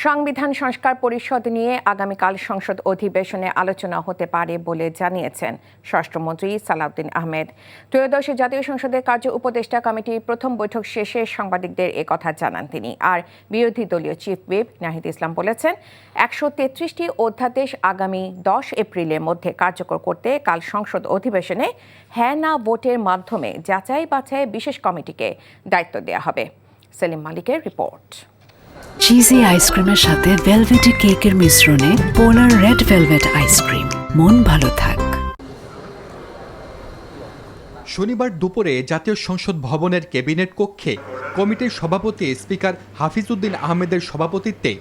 সংবিধান সংস্কার পরিষদ নিয়ে আগামীকাল সংসদ অধিবেশনে আলোচনা হতে পারে বলে জানিয়েছেন স্বরাষ্ট্রমন্ত্রী সালাউদ্দিন আহমেদ। ত্রয়োদশ জাতীয় সংসদের কার্য উপদেষ্টা কমিটির প্রথম বৈঠক শেষে সাংবাদিকদের একথা জানান তিনি। আর বিরোধী দলীয় চিফ হুইপ নাহিদ ইসলাম বলেছেন, 133টি অধ্যাদেশ আগামী 10 এপ্রিলের মধ্যে কার্যকর করতে কাল সংসদ অধিবেশনে হ্যাঁ না ভোটের মাধ্যমে যাচাই বাছাই বিশেষ কমিটিকে দায়িত্ব দেওয়া হবে। সেলিম মালিকের রিপোর্ট। চিজি আইসক্রিমের সাথে ভেলভেটি কেকের মিশ্রণে পোলার রেড ভেলভেট আইসক্রিম, মন ভালো থাক। শনিবার দুপুরে জাতীয় সংসদ ভবনের ক্যাবিনেট কক্ষে কমিটির সভাপতি স্পিকার হাফিজউদ্দিন আহমেদের সভাপতিত্বে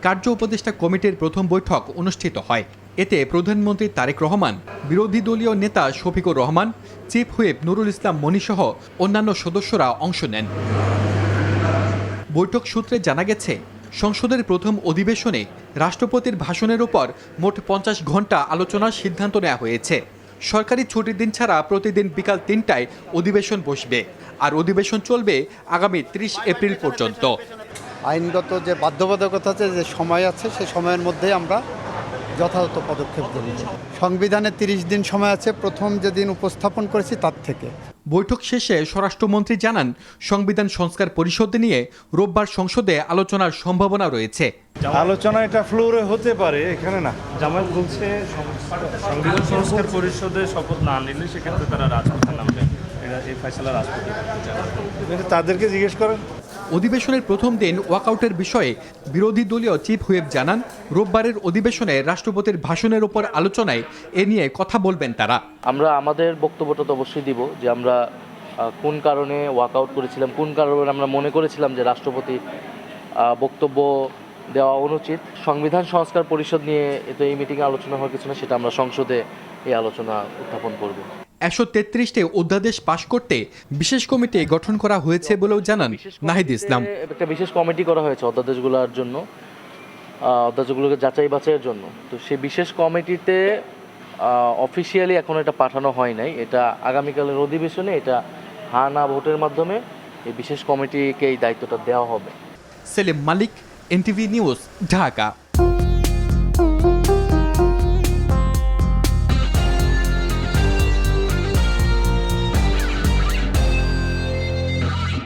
কার্য উপদেষ্টা কমিটির প্রথম বৈঠক অনুষ্ঠিত হয়। এতে প্রধানমন্ত্রী তারেক রহমান, বিরোধী দলীয় নেতা শফিকুর রহমান, চিফ হুইপ নুরুল ইসলাম মনিসহ অন্যান্য সদস্যরা অংশ নেন। বৈঠক সূত্রে জানা গেছে, সংসদের প্রথম অধিবেশনে রাষ্ট্রপতির ভাষণের উপর মোট 50 ঘণ্টা আলোচনার সিদ্ধান্ত নেওয়া হয়েছে। সরকারি ছুটির দিন ছাড়া প্রতিদিন বিকাল 3টায় অধিবেশন বসবে, আর অধিবেশন চলবে আগামী 30 এপ্রিল পর্যন্ত। আইনগত যে বাধ্যবাধকতা আছে, যে সময় আছে, সেই সময়ের মধ্যে আমরা যথাযথ পদক্ষেপ গ্রহণ করব। সংবিধানে 30 দিন সময় আছে প্রথম যেদিন উপস্থাপন করেছি তার থেকে। বৈঠক শেষে স্বরাষ্ট্রমন্ত্রী জানান, সংবিধান সংস্কার পরিষদ নিয়ে রোববার সংসদে আলোচনার সম্ভাবনা রয়েছে। আলোচনা এটা ফ্লোরে হতে পারে, এখানে না। জামায়াত বলছে সংবিধান সংস্কার পরিষদে শপথ না নিলে সেক্ষেত্রে তারা রাজপথে নামবে। এই ফয়সালা রাজপথে তাদেরকে জিজ্ঞেস করেন। অধিবেশনের প্রথম দিন ওয়াকআউটের বিষয়ে বিরোধী দলীয় চিফ হুইপ জানান, রোববারের অধিবেশনে রাষ্ট্রপতির ভাষণের উপর আলোচনায় এ নিয়ে কথা বলবেন তারা। আমরা আমাদের বক্তব্যটা তো অবশ্যই দিব যে আমরা কোন কারণে ওয়াকআউট করেছিলাম, কোন কারণে আমরা মনে করেছিলাম যে রাষ্ট্রপতির বক্তব্য দেওয়া অনুচিত। সংবিধান সংস্কার পরিষদ নিয়ে তো এই মিটিংয়ে আলোচনা হওয়ার কিছু না, সেটা আমরা সংসদে এই আলোচনা উত্থাপন করব। 133টি অধ্যাদেশ পাশ করতে বিশেষ কমিটি গঠন করা হয়েছে বলেও জানান নাহিদ ইসলাম। একটা বিশেষ কমিটি করা হয়েছে অধ্যাদেশগুলোর জন্য, অধ্যাদেশগুলোকে যাচাই বাছাইয়ের জন্য। তো সেই বিশেষ কমিটিতে অফিসিয়ালি এখন এটা পাঠানো হয় নাই। এটা আগামীকালের অধিবেশনে এটা হ্যাঁ না ভোটের মাধ্যমে এই বিশেষ কমিটিকে এই দায়িত্বটা দেওয়া হবে। সেলিম মালিক, এনটিভি নিউজ, ঢাকা।